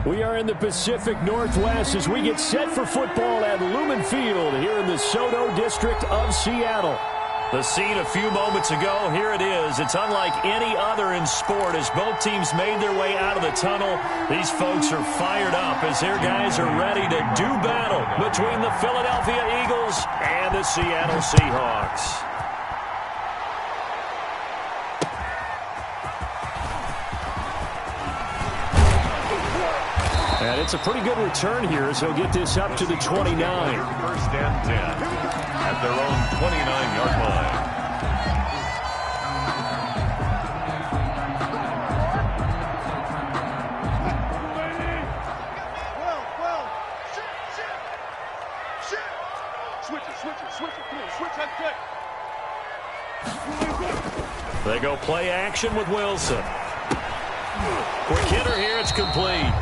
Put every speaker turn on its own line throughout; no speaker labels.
We are in the Pacific Northwest as we get set for football at Lumen Field here in the Soto district of Seattle. The scene a few moments ago, here it is. It's unlike any other in sport as both teams made their way out of the tunnel. These folks are fired up as their guys are ready to do battle between the Philadelphia Eagles and the Seattle Seahawks. And it's a pretty good return here as he'll get this up to the 29.
First and 10 at their own 29-yard line.
They go play action with Wilson. Quick hitter here, it's complete.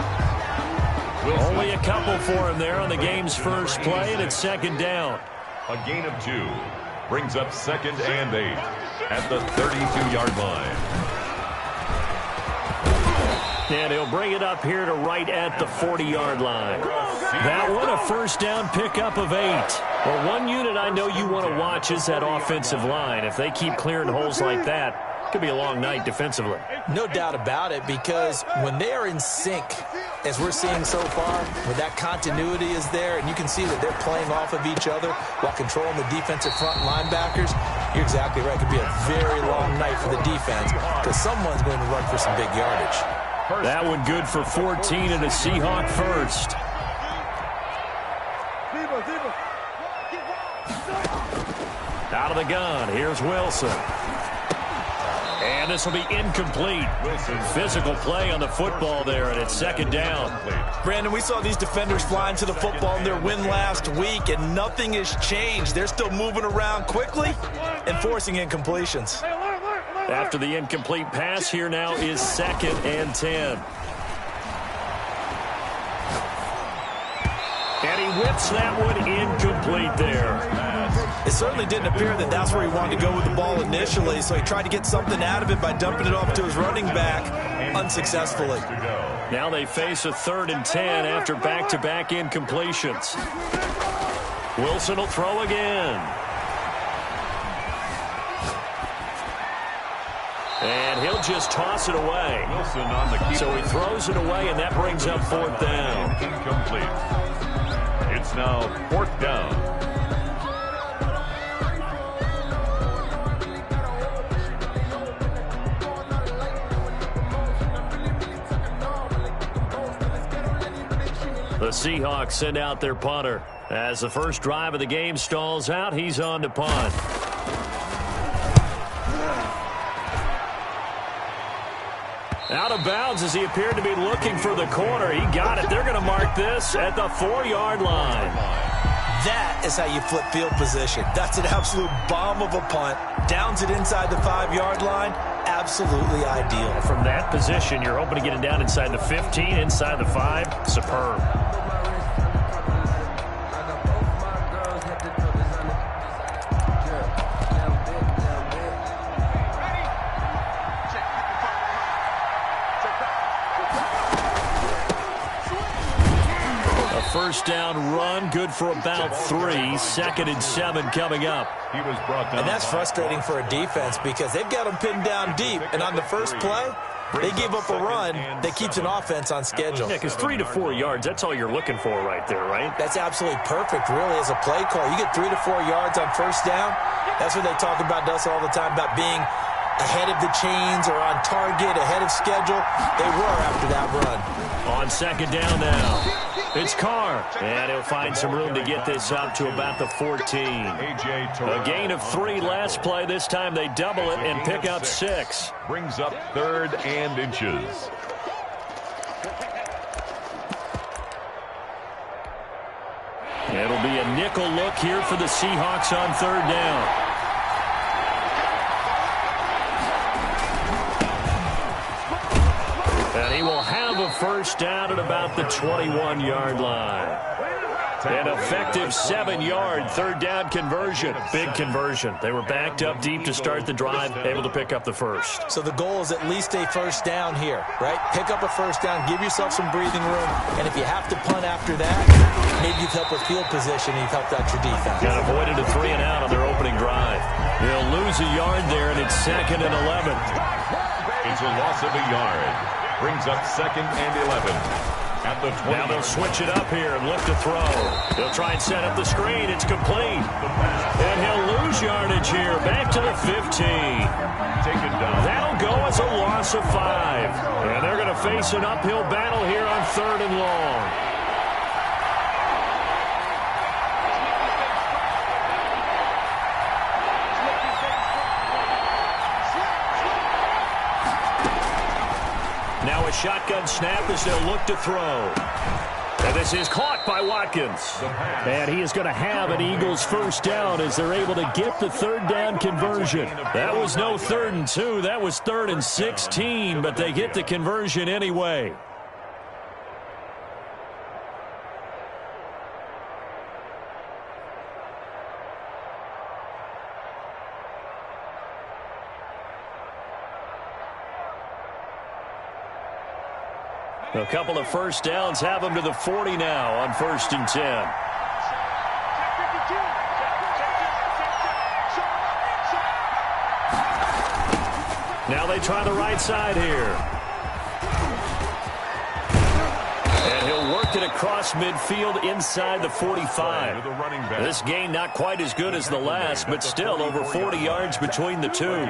Only a couple for him there on the game's first play, and it's second down.
A gain of 2 brings up second and 8 at the 32-yard line.
And he'll bring it up here to right at the 40-yard line. That one, a first down pickup of 8. Well, one unit I know you want to watch is that offensive line. If they keep clearing holes like that, it could be a long night defensively.
No doubt about it, because when they are in sync, as we're seeing so far, when that continuity is there and you can see that they're playing off of each other while controlling the defensive front linebackers, you're exactly right. It could be a very long night for the defense because someone's going to run for some big yardage.
That one good for 14 and a Seahawk first. Out of the gun, here's Wilson. And this will be incomplete. Physical play on the football there, and it's second down.
Brandon, we saw these defenders flying to the football in their win last week, and nothing has changed. They're still moving around quickly and forcing incompletions.
After the incomplete pass, here now is second and 10. And he whips that one incomplete there.
It certainly didn't appear that that's where he wanted to go with the ball initially, so he tried to get something out of it by dumping it off to his running back unsuccessfully.
Now they face a 3rd and 10 after back-to-back incompletions. Wilson will throw again. And he'll just toss it away.
Wilson on the keeper.
So he throws it away, and that brings up 4th down.
Incomplete. It's now 4th down.
The Seahawks send out their punter. As the first drive of the game stalls out, he's on to punt. Out of bounds as he appeared to be looking for the corner. He got it. They're going to mark this at the 4-yard line.
That is how you flip field position. That's an absolute bomb of a punt. Downs it inside the 5-yard line. Absolutely ideal.
From that position, you're hoping to get it down inside the 15, inside the 5. Superb. First down run, good for about 3. 2nd and 7 coming up.
He was brought down.
And that's frustrating for a defense because they've got them pinned down deep. And on the first play, they give up a run that keeps an offense on schedule.
Yeah, because 3 to 4 yards, that's all you're looking for right there, right?
That's absolutely perfect, really, as a play call. You get 3 to 4 yards on first down. That's what they talk about to us all the time, about being ahead of the chains or on target, ahead of schedule. They were after that run.
On 2nd down now. It's Carr, and he'll find some room to get this up to about the 14. A gain of 3 last play. This time they double it and pick up 6.
Brings up 3rd and inches.
It'll be a nickel look here for the Seahawks on 3rd down. And he will have a first down at about the 21-yard line. An effective 7-yard third down conversion. Big conversion. They were backed up deep to start the drive, able to pick up the first.
So the goal is at least a first down here, right? Pick up a first down, give yourself some breathing room, and if you have to punt after that, maybe you've helped with field position and you've helped out your defense.
Got avoided a 3-and-out on their opening drive. They'll lose a yard there, and it's 2nd and 11.
It's a loss of a yard. Brings up 2nd and 11. At the 20.
Now they'll switch it up here and look to throw. They'll try and set up the screen. It's complete. And he'll lose yardage here. Back to the 15. That'll go as a loss of 5. And they're going to face an uphill battle here on 3rd and long. Now a shotgun snap as they'll look to throw. And this is caught by Watkins. And he is going to have an Eagles first down as they're able to get the third down conversion. That was no 3rd and 2. That was 3rd and 16, but they get the conversion anyway. A couple of first downs have them to the 40 now on 1st and 10. Now they try the right side here. And he'll work it across midfield inside the 45. This gain not quite as good as the last, but still over 40 yards between the two.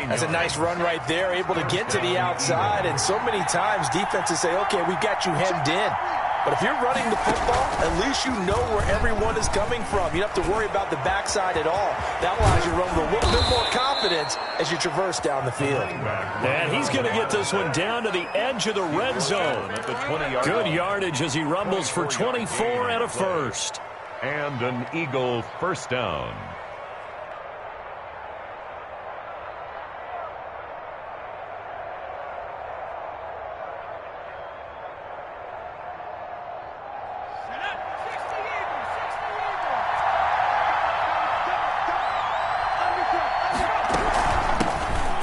That's a nice run right there, able to get to the outside, and so many times defenses say, okay, we've got you hemmed in. But if you're running the football, at least you know where everyone is coming from. You don't have to worry about the backside at all. That allows you to run with a little bit more confidence as you traverse down the field.
And he's going to get this one down to the edge of the red zone. Good yardage as he rumbles for 24 and a first.
And an Eagle first down.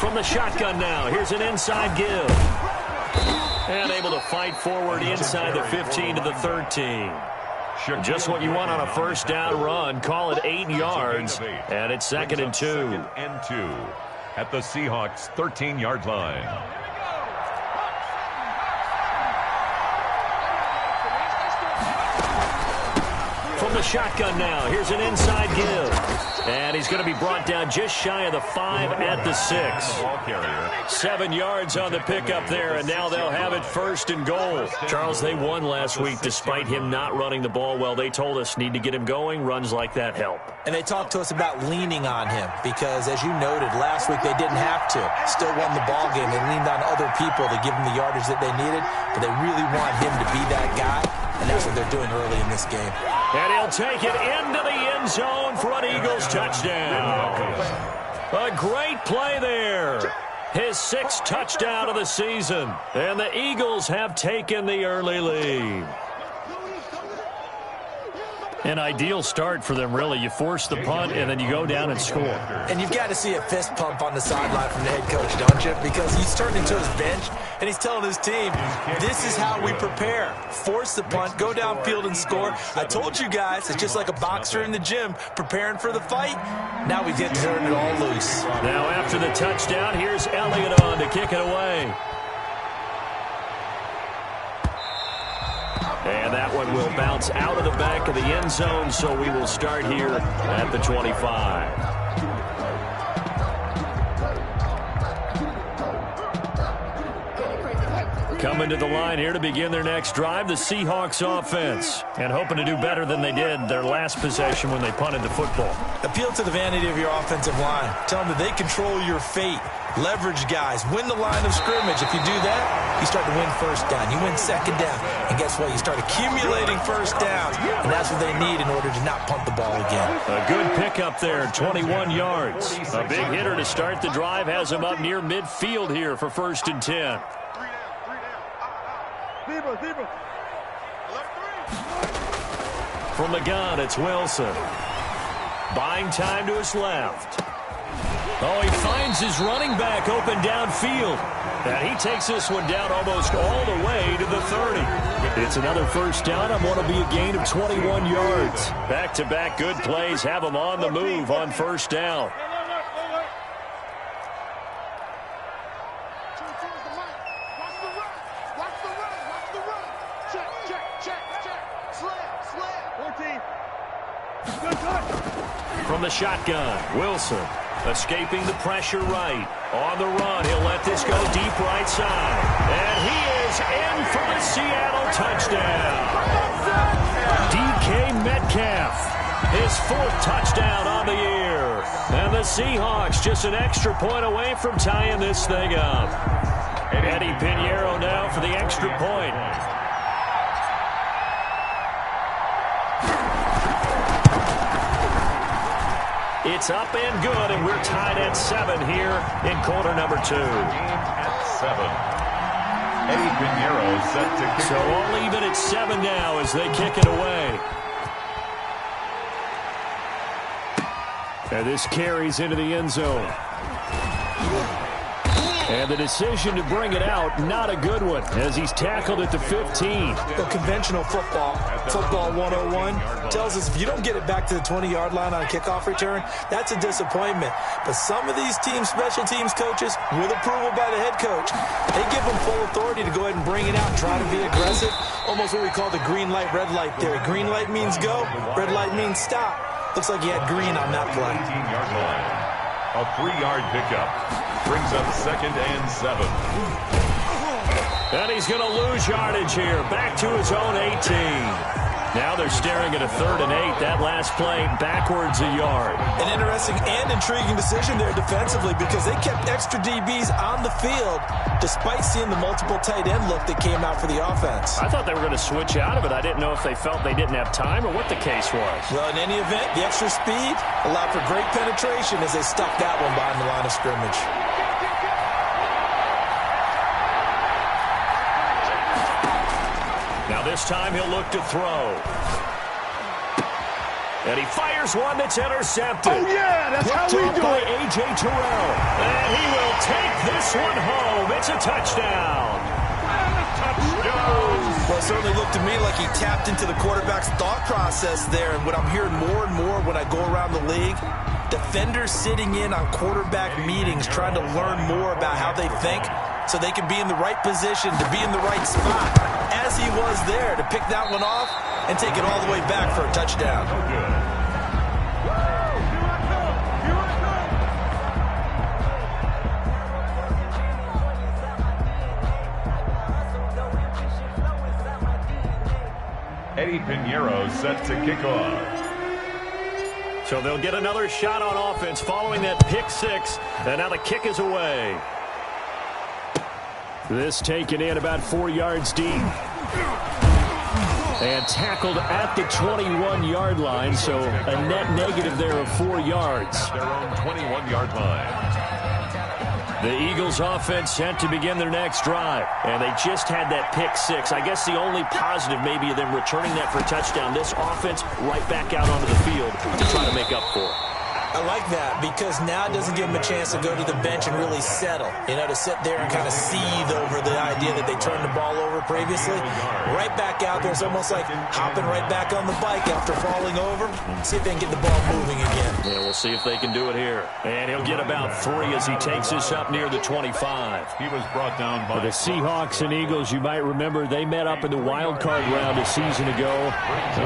The shotgun now. Here's an inside give. And able to fight forward inside the 15 to the 13. Just what you want on a first down run. Call it 8 yards. And it's 2nd and 2.
2nd and 2 at the Seahawks 13-yard line.
From the shotgun now. Here's an inside give. And he's going to be brought down just shy of the 5 at the 6. 7 yards on the pickup there, and now they'll have it 1st and goal. Charles, they won last week despite him not running the ball well. They told us need to get him going. Runs like that help.
And they talked to us about leaning on him because, as you noted, last week they didn't have to. Still won the ball game. They leaned on other people to give them the yardage that they needed, but they really want him to be that guy, and that's what they're doing early in this game.
And he'll take it into the end zone for an Eagles touchdown. A great play there. His 6th touchdown of the season. And the Eagles have taken the early lead. An ideal start for them, really. You force the punt, and then you go down and score.
And you've got to see a fist pump on the sideline from the head coach, don't you? Because he's turning to his bench, and he's telling his team, this is how we prepare. Force the punt, go downfield and score. I told you guys, it's just like a boxer in the gym preparing for the fight. Now we get to turn it all loose.
Now after the touchdown, here's Elliott on to kick it away. And that one will bounce out of the back of the end zone, so we will start here at the 25. Coming to the line here to begin their next drive, the Seahawks offense. And hoping to do better than they did their last possession when they punted the football.
Appeal to the vanity of your offensive line. Tell them that they control your fate. Leverage guys. Win the line of scrimmage. If you do that, you start to win first down. You win second down. And guess what? You start accumulating first downs. And that's what they need in order to not punt the ball again.
A good pickup there, 21 yards. A big hitter to start the drive has him up near midfield here for 1st and 10. From the gun, it's Wilson. Buying time to his left. Oh, he finds his running back open downfield. And he takes this one down almost all the way to the 30. It's another first down on what will be a gain of 21 yards. Back-to-back good plays have him on the move on first down. From the shotgun, Wilson escaping the pressure right. On the run, he'll let this go deep right side. And he is in for the Seattle touchdown. DK Metcalf, his fourth touchdown on the year. And the Seahawks just an extra point away from tying this thing up. Eddie Pinheiro now for the extra point. It's up and good, and we're tied at 7 here in quarter number 2.
Game at 7. Eddie Pinheiro set to kick.
So all even at 7 now as they kick it away. And this carries into the end zone. And the decision to bring it out, not a good one, as he's tackled at the 15.
The conventional football 101, tells us if you don't get it back to the 20-yard line on a kickoff return, that's a disappointment. But some of these special teams coaches, with approval by the head coach, they give them full authority to go ahead and bring it out and try to be aggressive. Almost what we call the green light, red light theory. Green light means go, red light means stop. Looks like he had green on that play.
18-yard line. A 3-yard pickup. Brings up 2nd and 7.
And he's going to lose yardage here. Back to his own 18. Now they're staring at a 3rd and 8. That last play backwards a yard.
An interesting and intriguing decision there defensively because they kept extra DBs on the field despite seeing the multiple tight end look that came out for the offense.
I thought they were going to switch out of it. I didn't know if they felt they didn't have time or what the case was.
Well, in any event, the extra speed allowed for great penetration as they stuck that one behind the line of scrimmage.
Now this time he'll look to throw. And he fires one that's intercepted.
Oh, yeah, that's how we do
by
it.
A.J. Terrell. And he will take this one home. It's a touchdown.
Well, it certainly looked to me like he tapped into the quarterback's thought process there. And what I'm hearing more and more when I go around the league, defenders sitting in on quarterback meetings trying to learn more about how they think so they can be in the right position to be in the right spot, as he was there to pick that one off and take it all the way back for a touchdown.
Eddie Pinheiro set to kick off.
So they'll get another shot on offense following that pick 6. And now the kick is away. This taken in about 4 yards deep. And tackled at the 21-yard line, so a net negative there of 4 yards.
Their own 21-yard line.
The Eagles offense set to begin their next drive. And they just had that pick 6. I guess the only positive maybe of them returning that for a touchdown. This offense right back out onto the field to try to make up for it.
I like that because now it doesn't give them a chance to go to the bench and really settle. You know, to sit there and kind of seethe over the idea that they turned the ball over previously. Right back out there. It's almost like hopping right back on the bike after falling over. See if they can get the ball moving again.
Yeah, we'll see if they can do it here. And he'll get about 3 as he takes this up near the 25.
He was brought down by
the Seahawks and Eagles, you might remember, they met up in the wild card round a season ago.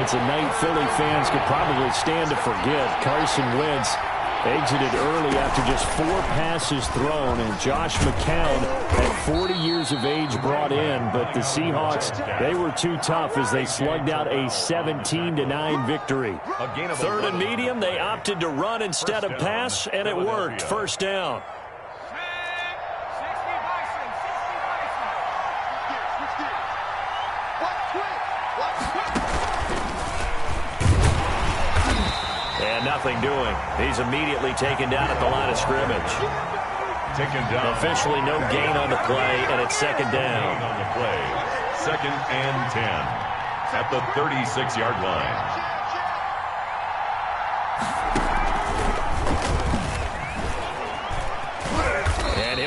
It's a night Philly fans could probably stand to forget. Carson Wentz exited early after just 4 passes thrown, and Josh McCown at 40 years of age brought in, but the Seahawks, they were too tough as they slugged out a 17-9 victory. 3rd and medium, they opted to run instead of pass, and it worked. First down. And nothing doing. He's immediately taken down at the line of scrimmage.
Taken down.
Officially no gain on the play, and it's 2nd down.
On the play. 2nd and 10 at the 36-yard line.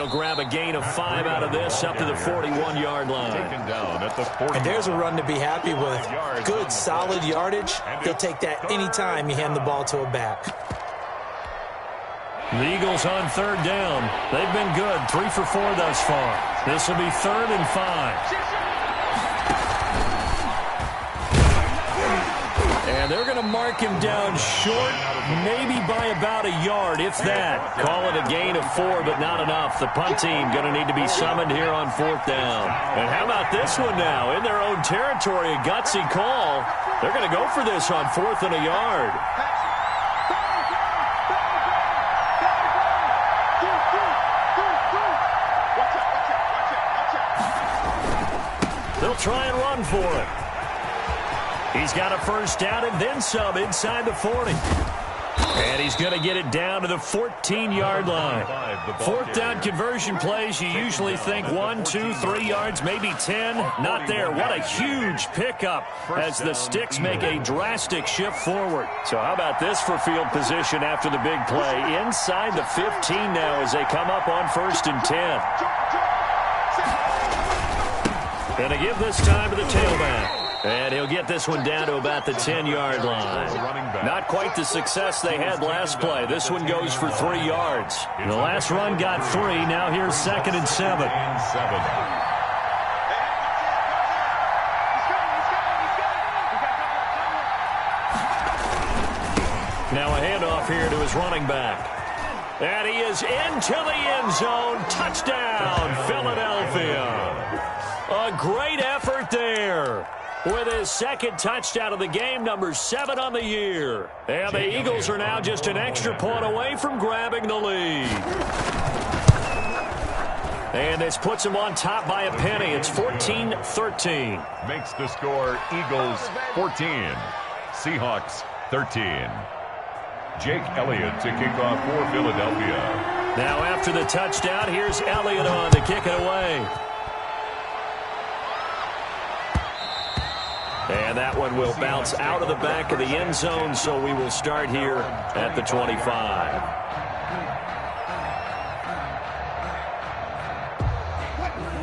he'll grab a gain of 5 out of this up to the 41-yard line.
Taken down at the 40.
And there's a run to be happy with. Good, solid yardage. He'll take that anytime you hand the ball to a back.
The Eagles on third down. They've been good, 3 for 4 thus far. This will be 3rd and 5. And they're going to mark him down short, maybe by about a yard, if that. Call it a gain of 4, but not enough. The punt team going to need to be summoned here on 4th down. And how about this one now? In their own territory, a gutsy call. They're going to go for this on 4th and a yard. They'll try and run for it. He's got a first down and then some inside the 40. And he's going to get it down to the 14-yard line. 4th down conversion plays, you usually think 1, 2, 3 yards, maybe 10. Not there. What a huge pickup as the Sticks make a drastic shift forward. So how about this for field position after the big play? Inside the 15 now as they come up on 1st and 10. Going to give this time to the tailback. And he'll get this one down to about the 10-yard line. Not quite the success they had last play. This one goes for 3 yards. The last run got 3. Now here's 2nd and 7. Now a handoff here to his running back. And he is into the end zone. Touchdown, Philadelphia. A great effort there. With his 2nd touchdown of the game, number 7 on the year. And the Eagles are now just an extra point away from grabbing the lead. And this puts them on top by a penny. It's 14-13.
Makes the score Eagles 14, Seahawks 13. Jake Elliott to kick off for Philadelphia.
Now after the touchdown, here's Elliott on to kick it away. And that one will bounce out of the back of the end zone, so we will start here at the 25.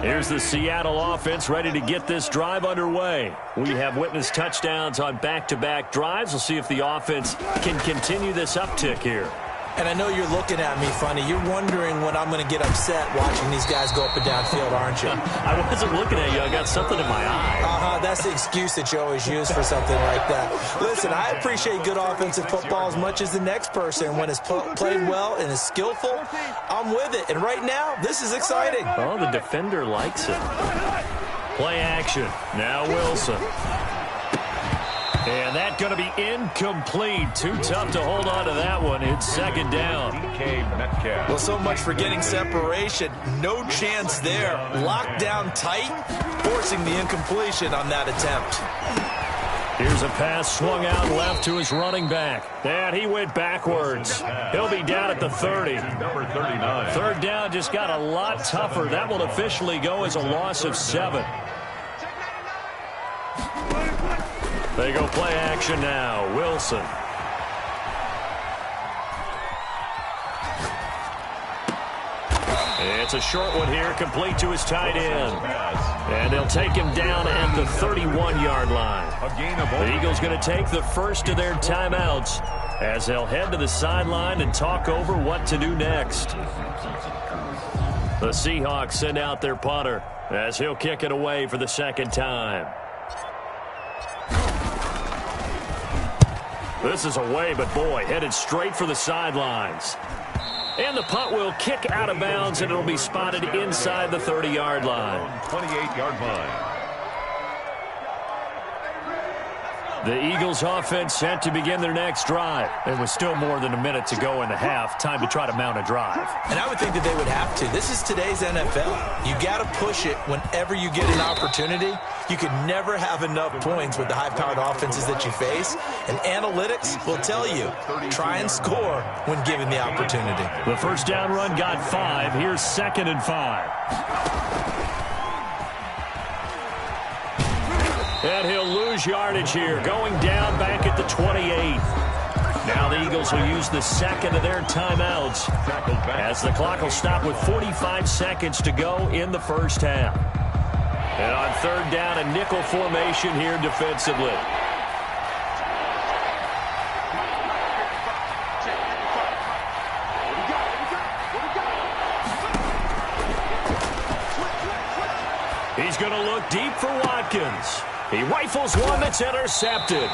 Here's the Seattle offense ready to get this drive underway. We have witnessed touchdowns on back-to-back drives. We'll see if the offense can continue this uptick here.
And I know you're looking at me funny. You're wondering when I'm going to get upset watching these guys go up and down field, aren't you?
I wasn't looking at you. I got something in my eye.
That's the excuse that you always use for something like that. Listen, I appreciate good offensive football as much as the next person. When it's played well and is skillful, I'm with it. And right now, this is exciting.
Oh, the defender likes it. Play action. Now Wilson. And that's going to be incomplete. Too tough to hold on to that one. It's 2nd down.
Well, so much for getting separation. No chance there. Locked down tight, forcing the incompletion on that attempt.
Here's a pass swung out left to his running back. And he went backwards. He'll be down at the 30.
Number 39.
3rd down just got a lot tougher. That will officially go as a loss of 7. They go play action now. Wilson. It's a short one here, complete to his tight end. And they'll take him down at the 31-yard line. The Eagles going to take the first of their timeouts as they'll head to the sideline and talk over what to do next. The Seahawks send out their punter as he'll kick it away for the 2nd time. This is away, but boy, headed straight for the sidelines. And the punt will kick out of bounds, and it'll be spotted inside the 30-yard line.
28-yard line.
The Eagles offense set to begin their next drive. There was still more than a minute to go in the half. Time to try to mount a drive.
And I would think that they would have to. This is today's NFL. You got to push it whenever you get an opportunity. You can never have enough points with the high-powered offenses that you face. And analytics will tell you, try and score when given the opportunity.
The first down run got 5. Here's 2nd and 5. And he'll lose yardage here, going down back at the 28. Now the Eagles will use the second of their timeouts as the clock will stop with 45 seconds to go in the first half. And on third down, a nickel formation here defensively. He's going to look deep for Watkins. He rifles one that's intercepted.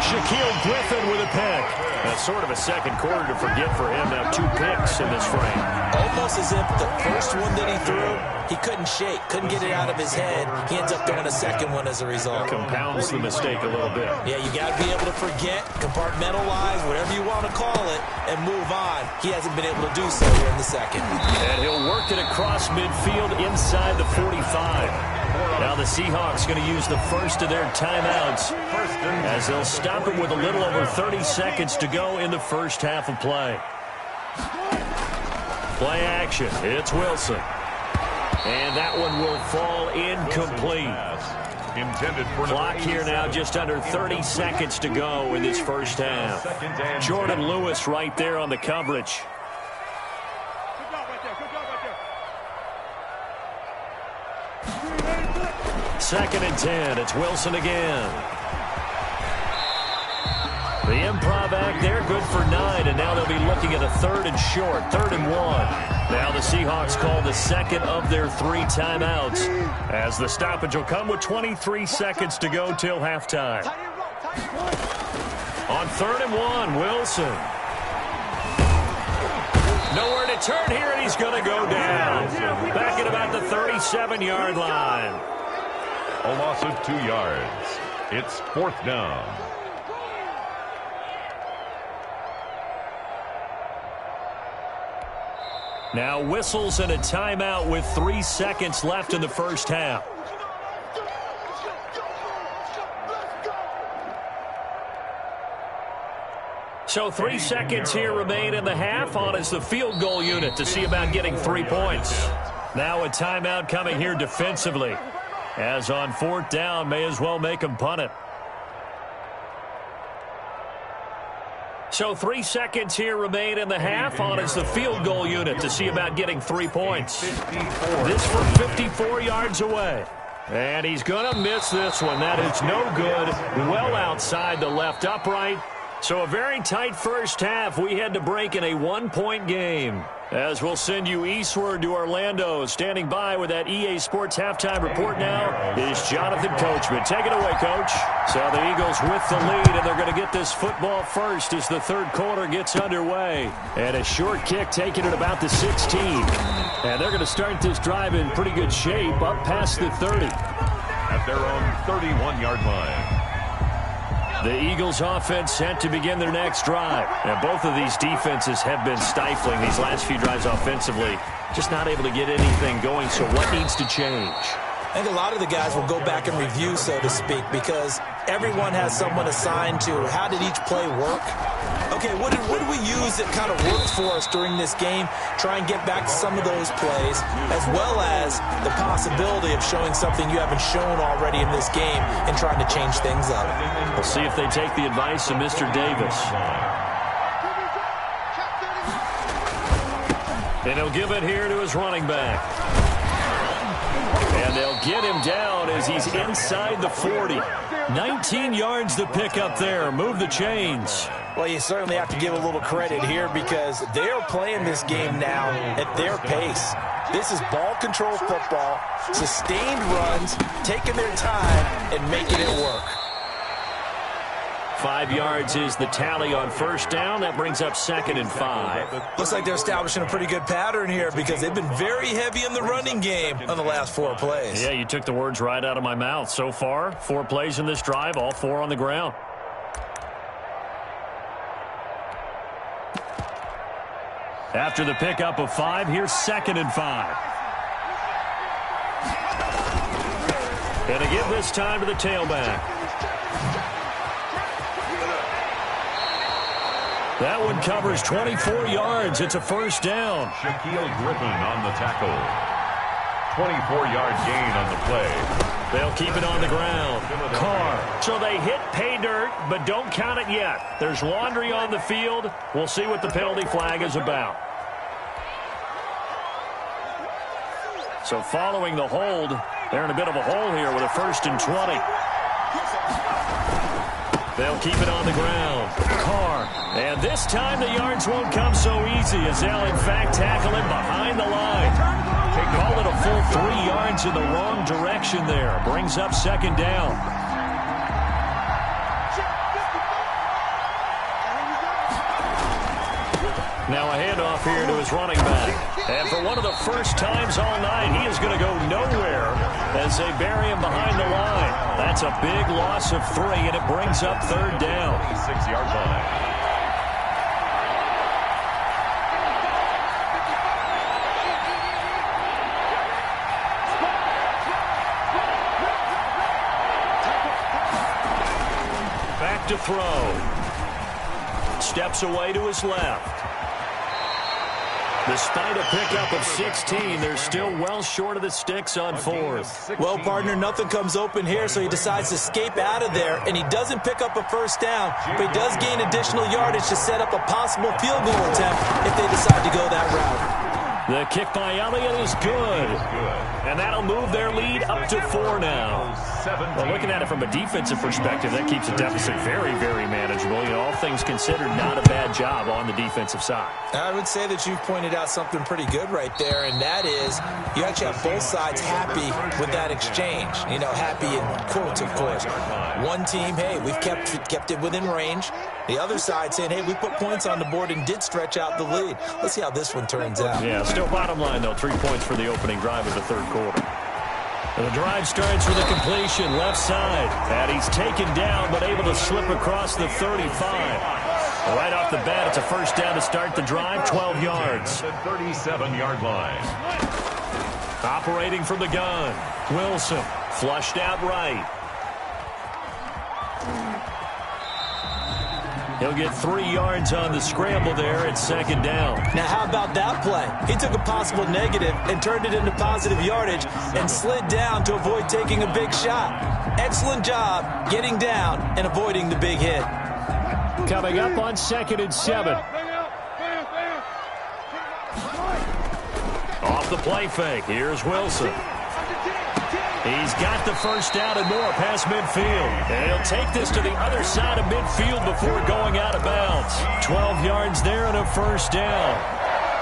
Shaquille Griffin with a pick. That's sort of a second quarter to forget for him. Now 2 picks in this frame.
Almost as if the first one that he threw, he couldn't shake, couldn't get it out of his head. He ends up throwing a second one as a result.
Compounds the mistake a little bit.
Yeah, you got to be able to forget, compartmentalize, whatever you want to call it, and move on. He hasn't been able to do so here in the second.
And he'll work it across midfield inside the 45. Now the Seahawks going to use the first of their timeouts as they'll stop it with a little over 30 seconds to go in the first half of play. Play action. It's Wilson. And that one will fall incomplete. Clock here now, just under 30 seconds to go in this first half. Jordan Lewis right there on the coverage. Second and 10. It's Wilson again. The improv act there, good for 9, and now they'll be looking at a third and short, 3rd and 1. Now the Seahawks call the second of their 3 timeouts as the stoppage will come with 23 seconds to go till halftime. On 3rd and 1, Wilson. Nowhere to turn here, and he's going to go down. Back at about the 37-yard line.
A loss of 2 yards. It's 4th down.
Now whistles and a timeout with 3 seconds left in the first half. So 3 seconds here remain in the half. On is the field goal unit to see about getting 3 points. Now a timeout coming here defensively. As on 4th down, may as well make them punt it. So 3 seconds here remain in the half. On is the field goal unit to see about getting 3 points. This from 54 yards away. And he's going to miss this one. That is no good. Well outside the left upright. So a very tight first half. We had to break in a 1-point game. As we'll send you eastward to Orlando. Standing by with that EA Sports halftime report now is Jonathan Coachman. Take it away, Coach. So the Eagles with the lead, and they're going to get this football first as the third quarter gets underway. And a short kick taken at about the 16. And they're going to start this drive in pretty good shape up past the 30.
At their own 31-yard line.
The Eagles offense set to begin their next drive. And both of these defenses have been stifling these last few drives offensively. Just not able to get anything going, so what needs to change?
I think a lot of the guys will go back and review, so to speak, because everyone has someone assigned to how did each play work. Okay, what did we use that kind of worked for us during this game? Try and get back to some of those plays, as well as the possibility of showing something you haven't shown already in this game and trying to change things up.
We'll see if they take the advice of Mr. Davis. And he'll give it here to his running back. And they'll get him down as he's inside the 40. 19 yards to pick up there. Move the chains.
Well, you certainly have to give a little credit here because they're playing this game now at their pace. This is ball control football, sustained runs, taking their time, and making it work.
5 yards is the tally on first down. That brings up 2nd and 5.
Looks like they're establishing a pretty good pattern here because they've been very heavy in the running game on the last 4 plays.
Yeah, you took the words right out of my mouth. So far, 4 plays in this drive, all 4 on the ground. After the pickup of 5, here's 2nd and 5. And to give this time to the tailback. That one covers 24 yards. It's a first down.
Shaquille Griffin on the tackle. 24-yard gain on the play.
They'll keep it on the ground. Carr. So they hit pay dirt, but don't count it yet. There's laundry on the field. We'll see what the penalty flag is about. So following the hold, they're in a bit of a hole here with a 1st and 20. They'll keep it on the ground. Carr. And this time the yards won't come so easy as they'll in fact tackle him behind the line. Call it a full 3 yards in the wrong direction there. Brings up 2nd down. Now a handoff here to his running back. And for one of the first times all night, he is going to go nowhere as they bury him behind the line. That's a big loss of 3, and it brings up 3rd down.
6-yard line.
Back to throw. Steps away to his left. Despite a pickup of 16, they're still well short of the sticks on 4th.
Well, partner, nothing comes open here, so he decides to escape out of there, and he doesn't pick up a 1st down, but he does gain additional yardage to set up a possible field goal attempt if they decide to go that route.
The kick by Elliott is good. And that'll move their lead up to 4 now. Well, looking at it from a defensive perspective, that keeps the deficit very, very manageable. You know, all things considered, not a bad job on the defensive side. I would say that you've pointed out something pretty good right there, and that is you actually have both sides happy with that exchange. You know, happy in quotes, of course. One team, hey, we've kept it within range. The other side saying, hey, we put points on the board and did stretch out the lead. Let's see how this one turns out. Yeah, still bottom line, though, 3 points for the opening drive of the 3rd quarter. The drive starts with a completion, left side. And he's taken down, but able to slip across the 35. Right off the bat, it's a 1st down to start the drive, 12 yards.
The 37-yard line.
Operating from the gun, Wilson, flushed out right. He'll get 3 yards on the scramble there at 2nd down. Now, how about that play? He took a possible negative and turned it into positive yardage and slid down to avoid taking a big shot. Excellent job getting down and avoiding the big hit. Coming up on 2nd and 7. Off the play fake, here's Wilson. He's got the 1st down and more past midfield. And he'll take this to the other side of midfield before going out of bounds. 12 yards there and a 1st down.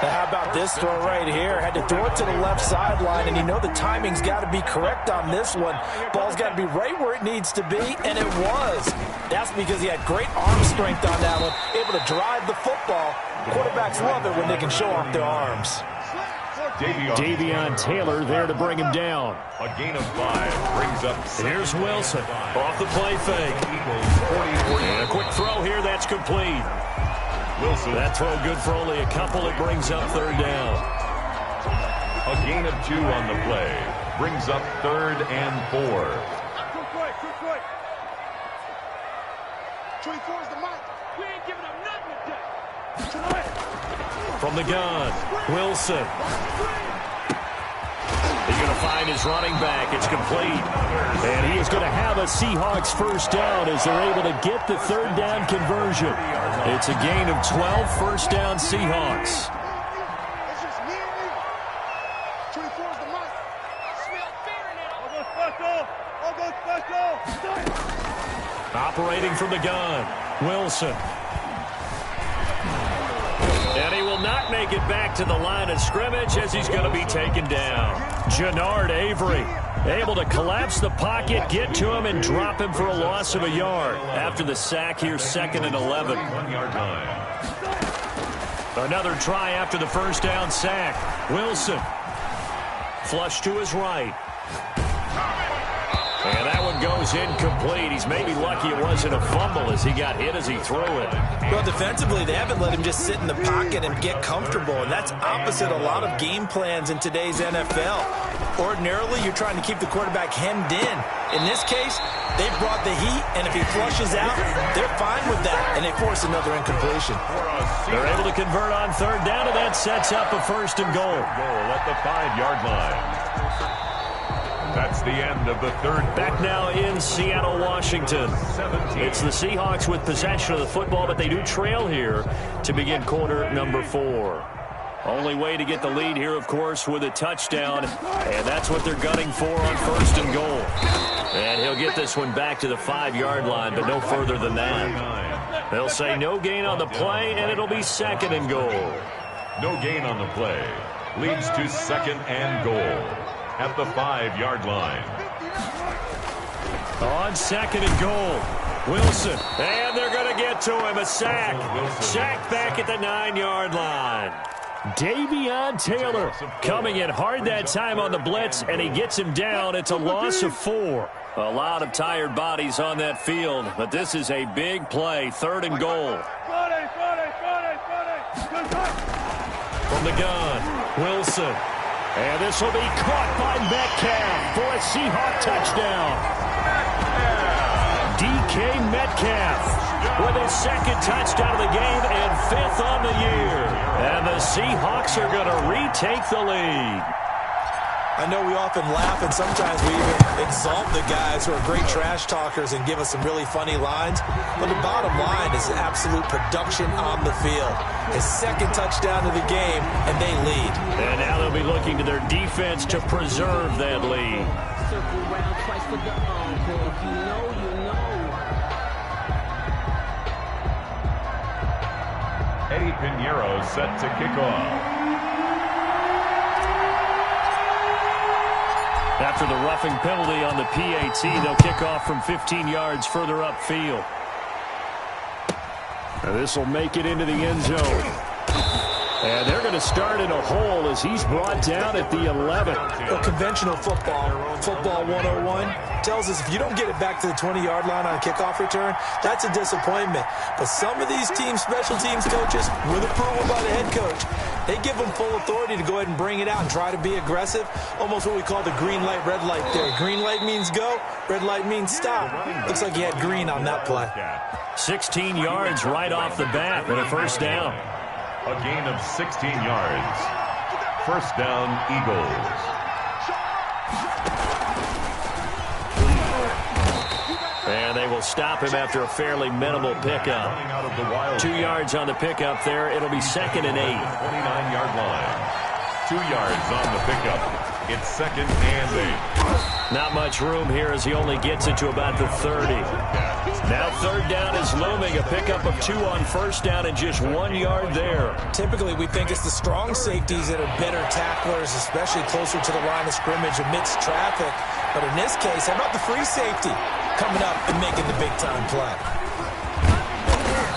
Now how about this throw right here? Had to throw it to the left sideline, and you know the timing's got to be correct on this one. Ball's got to be right where it needs to be, and it was. That's because he had great arm strength on that one, able to drive the football. Quarterbacks love it when they can show off their arms. Davion Taylor there to bring him down.
A gain of 5 brings up.
Here's Wilson off the play fake. And a quick throw here that's complete.
Wilson.
That throw good for only a couple. It brings up 3rd down.
A gain of 2 on the play brings up 3rd and 4.
Quick. 24's the mic. We ain't giving up nothing today.
From the gun, Wilson. He's going to find his running back. It's complete. And he is going to have a Seahawks 1st down as they're able to get the 3rd down conversion. It's a gain of 12, 1st down Seahawks.
It's just me and you. 24's the mic. Smell fear now. I'll go special.
Operating from the gun, Wilson. And he will not make it back to the line of scrimmage as he's going to be taken down. Jannard Avery able to collapse the pocket, get to him, and drop him for a loss of a yard. After the sack here, 2nd and 11.
1-yard line.
Another try after the 1st down sack. Wilson. Flush to his right. And that one goes incomplete. He's maybe lucky it wasn't a fumble as he got hit as he threw it.
Well, defensively, they haven't let him just sit in the pocket and get comfortable, and that's opposite a lot of game plans in today's NFL. Ordinarily, you're trying to keep the quarterback hemmed in. In this case, they brought the heat, and if he flushes out, they're fine with that, and they force another incompletion.
They're able to convert on 3rd down, and that sets up a 1st and goal.
Goal at the 5-yard line. That's the end of the third.
Back now in Seattle, Washington.
17.
It's the Seahawks with possession of the football, but they do trail here to begin quarter number 4. Only way to get the lead here, of course, with a touchdown, and that's what they're gunning for on 1st and goal. And he'll get this one back to the 5-yard line, but no further than that. They'll say no gain on the play, and it'll be 2nd and goal.
No gain on the play. Leads to 2nd and goal at the 5-yard line.
On 2nd and goal, Wilson. And they're going to get to him. A sack. Sack back at the 9-yard line. Davion Taylor coming in hard that time on the blitz, and he gets him down. It's a loss of 4. A lot of tired bodies on that field, but this is a big play. 3rd and goal. From the gun, Wilson. And this will be caught by Metcalf for a Seahawk touchdown. DK Metcalf with his 2nd touchdown of the game and 5th on the year. And the Seahawks are going to retake the lead.
I know we often laugh, and sometimes we even exalt the guys who are great trash talkers and give us some really funny lines. But the bottom line is absolute production on the field. His 2nd touchdown of the game, and they lead.
And now they'll be looking to their defense to preserve that lead.
Circle round twice for the encore. If you know, you know.
Eddie Pinheiro set to kick off.
After the roughing penalty on the PAT, they'll kick off from 15 yards further upfield. This will make it into the end zone. And they're going to start in a hole as he's brought down at the 11.
Well, conventional football 101, tells us if you don't get it back to the 20-yard line on a kickoff return, that's a disappointment. But some of these special teams coaches, with approval by the head coach, they give them full authority to go ahead and bring it out and try to be aggressive. Almost what we call the green light, red light theory. Green light means go, red light means stop. Looks like he had green on that play.
16 yards right off the bat with a 1st down.
A gain of 16 yards. 1st down, Eagles.
And they will stop him after a fairly minimal pickup. 2 yards on the pickup there. It'll be 2nd and 8.
29-yard line. 2 yards on the pickup. It's 2nd and 8.
Not much room here as he only gets it to about the 30. Now 3rd down is looming. A pickup of 2 on 1st down and just 1 yard there.
Typically, we think it's the strong safeties that are better tacklers, especially closer to the line of scrimmage amidst traffic. But in this case, how about the free safety coming up and making the big-time play?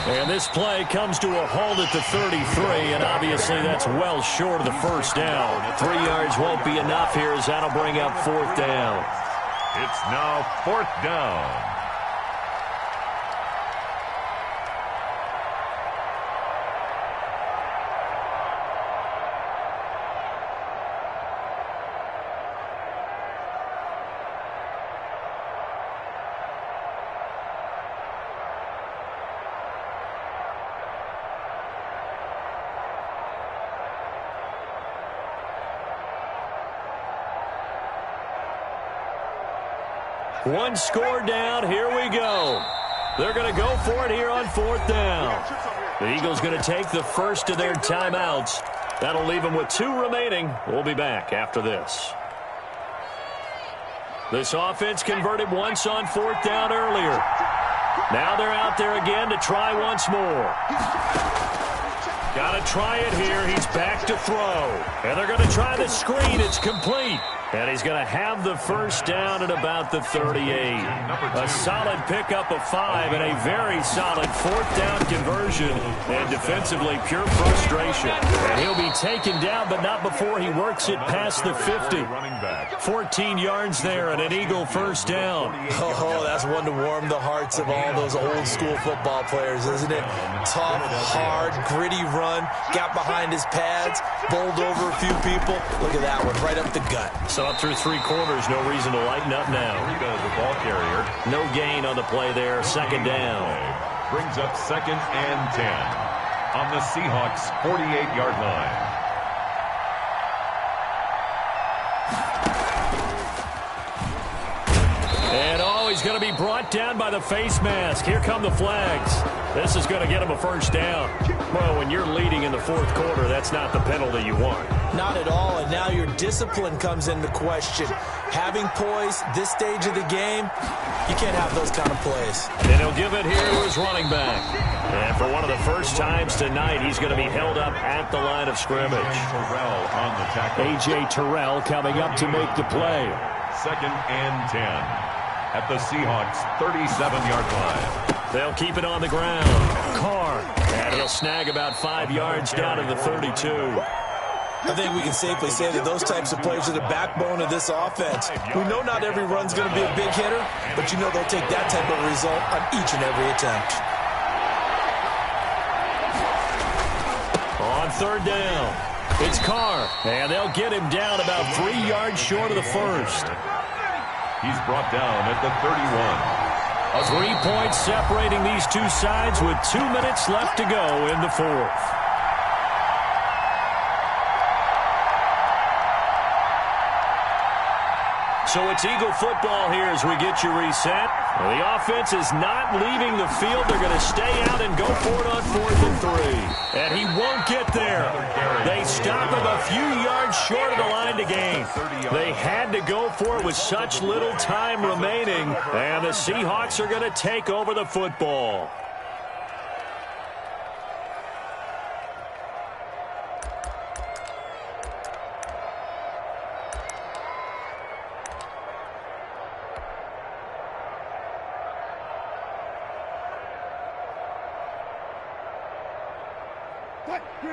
And this play comes to a halt at the 33, and obviously that's well short of the 1st down. 3 yards won't be enough here as that'll bring up 4th down.
It's now 4th down.
One score down. Here we go. They're going to go for it here on 4th down. The Eagles going to take the first of their timeouts. That'll leave them with 2 remaining. We'll be back after this. This offense converted once on 4th down earlier. Now they're out there again to try once more. Got to try it here. He's back to throw. And they're going to try the screen. It's complete. And he's going to have the 1st down at about the 38. A solid pickup of 5 and a very solid 4th down conversion. And defensively, pure frustration. And he'll be taken down, but not before he works it past the 50. 14 yards there and an Eagle 1st down.
Oh, that's one to warm the hearts of all those old school football players, isn't it? Tough, hard, gritty run. Got behind his pads, bowled over a few people. Look at that one, right up the gut.
So up through 3 quarters, no reason to lighten up now.
Rita, the ball carrier.
No gain on the play there. 2nd down.
Brings up 2nd and 10 on the Seahawks' 48-yard line.
he's going to be brought down by the face mask. Here come the flags. This is going to get him a first down. Well, when you're leading in the fourth quarter, that's not the penalty you want.
Not at all, and now your discipline comes into question. Having poise this stage of the game, you can't have those kind of plays.
And he'll give it here to his running back. And for one of the first times tonight, he's going to be held up at the line of scrimmage.
Terrell on the tackle.
A.J. Terrell coming up to make the play.
2nd and 10 at the Seahawks 37-yard line.
They'll keep it on the ground. Carr, and he'll snag about 5 yards down to the 32.
I think we can safely say that those types of plays are the backbone of this offense. We know not every run's going to be a big hitter, but you know they'll take that type of result on each and every attempt.
On 3rd down, it's Carr, and they'll get him down about 3 yards short of the first.
He's brought down at the 31.
3 points separating these two sides with 2 minutes left to go in the fourth. So it's Eagle football here as we get you reset. Well, the offense is not leaving the field. They're going to stay out and go for it on 4th and 3. And he won't get there. They stop him a few yards short of the line to gain. They had to go for it with such little time remaining. And the Seahawks are going to take over the football.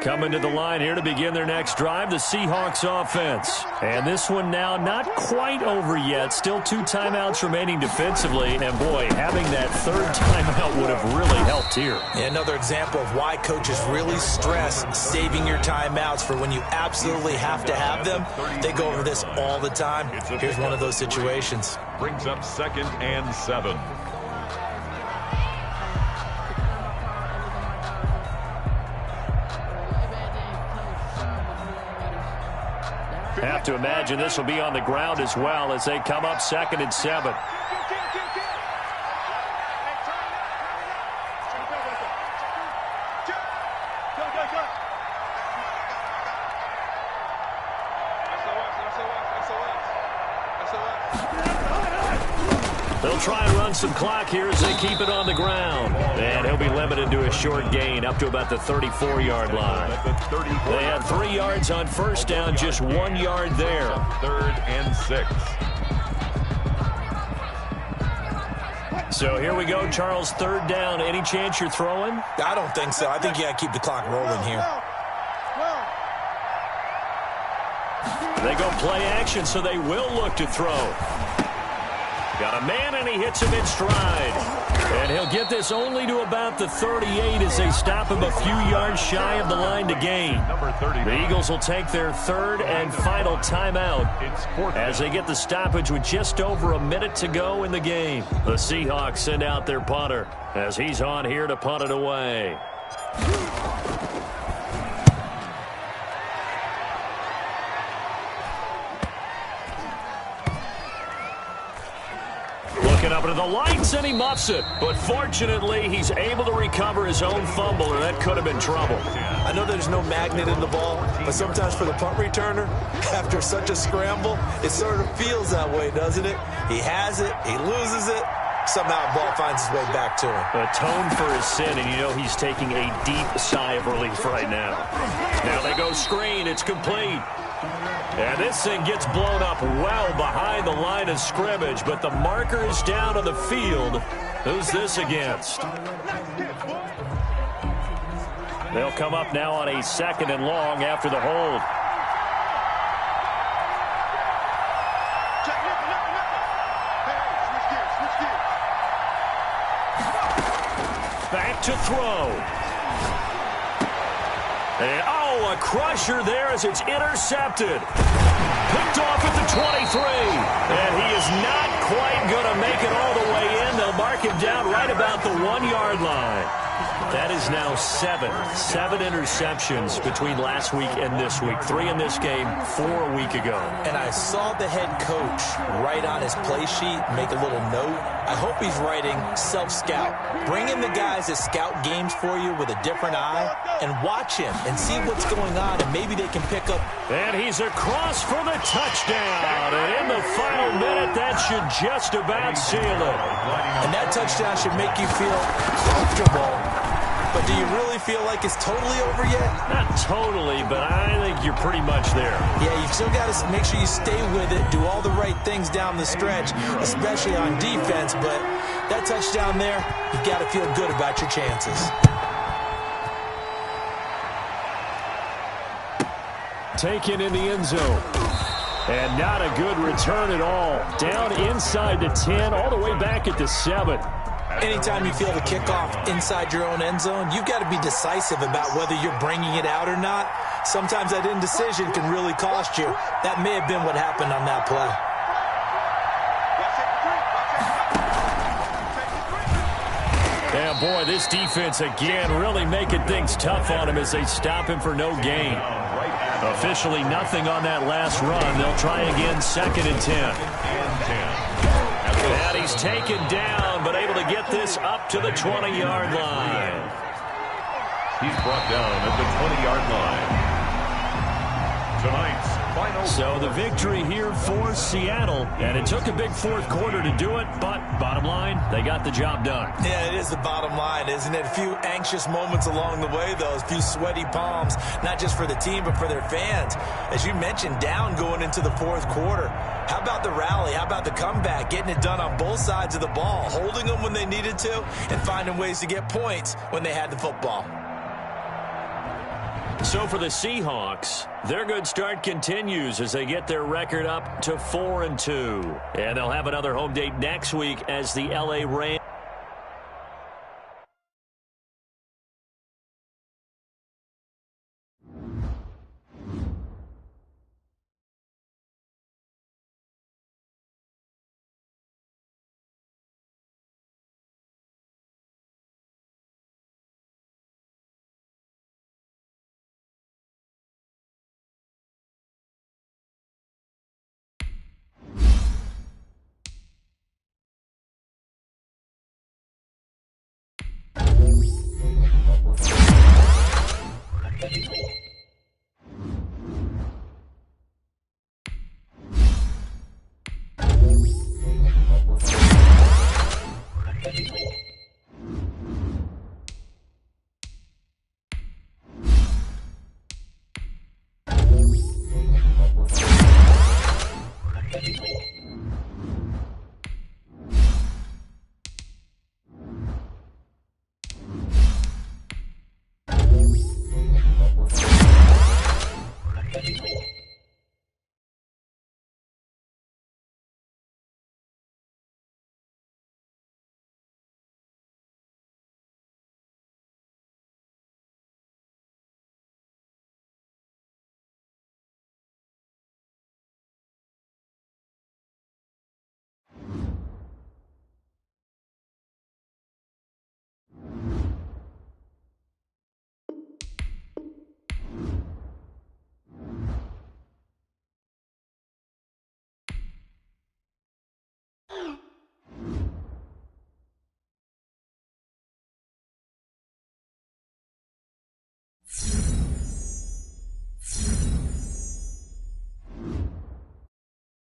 Coming to the line here to begin their next drive, the Seahawks offense. And this one now not quite over yet. Still 2 timeouts remaining defensively. And, boy, having that 3rd timeout would have really helped here.
Yeah, another example of why coaches really stress saving your timeouts for when you absolutely have to have them. They go over this all the time. Here's one of those situations.
Brings up 2nd and 7.
Have to imagine this will be on the ground as well as they come up 2nd and 7. They'll try and run some clock here as they keep it on the ground. And he'll be limited to a short gain up to about the 34-yard line. They had 3 yards on first down, just 1 yard there.
3rd and 6.
So here we go, Charles, 3rd down. Any chance you're throwing?
I don't think so. I think you got to keep the clock rolling here.
They go play action, so they will look to throw. Got a man, and he hits him in stride. And he'll get this only to about the 38 as they stop him a few yards shy of the line to gain. The Eagles will take their 3rd and final timeout as they get the stoppage with just over a minute to go in the game. The Seahawks send out their punter as he's on here to punt it away. Looking up into the lights, and he muffs it. But fortunately, he's able to recover his own fumble, or that could have been trouble.
I know there's no magnet in the ball, but sometimes for the punt returner, after such a scramble, it sort of feels that way, doesn't it? He has it, he loses it, somehow the ball finds its way back to him.
Atone for his sin, and you know he's taking a deep sigh of relief right now. Now they go screen, it's complete. And this thing gets blown up well behind the line of scrimmage, but the marker is down on the field. Who's this against? They'll come up now on a 2nd and long after the hold. Back to throw. And, a crusher there as it's intercepted. Picked off at the 23. And he is not quite going to make it all the way in. They'll mark him down right about the 1 yard line. That is now seven interceptions between last week and this week. 3 in this game, 4 a week ago.
And I saw the head coach write on his play sheet, make a little note. I hope he's writing self-scout. Bring in the guys that scout games for you with a different eye and watch him and see what's going on, and maybe they can pick up.
And he's across for the touchdown. And in the final minute, that should just about seal it.
And that touchdown should make you feel comfortable. But do you really feel like it's totally over yet?
Not totally, but I think you're pretty much there.
Yeah, you've still got to make sure you stay with it, do all the right things down the stretch, especially on defense. But that touchdown there, you've got to feel good about your chances.
Taken in the end zone. And not a good return at all. Down inside the 10, all the way back at the 7.
Anytime you feel the kickoff inside your own end zone, you've got to be decisive about whether you're bringing it out or not. Sometimes that indecision can really cost you. That may have been what happened on that play.
Yeah, boy, this defense again really making things tough on him as they stop him for no gain. Officially nothing on that last run. They'll try again, 2nd and 10. And he's taken down, but able to get this up to the 20-yard line.
He's brought down at the 20-yard line. Tonight's final.
So the victory here for Seattle, and it took a big 4th quarter to do it, but bottom line, they got the job done.
Yeah, it is the bottom line, isn't it? A few anxious moments along the way, though, a few sweaty palms, not just for the team, but for their fans. As you mentioned, down going into the 4th quarter. How about the rally? How about the comeback? Getting it done on both sides of the ball, holding them when they needed to, and finding ways to get points when they had the football.
So for the Seahawks, their good start continues as they get their record up to 4-2. And they'll have another home date next week as the LA Rams.
You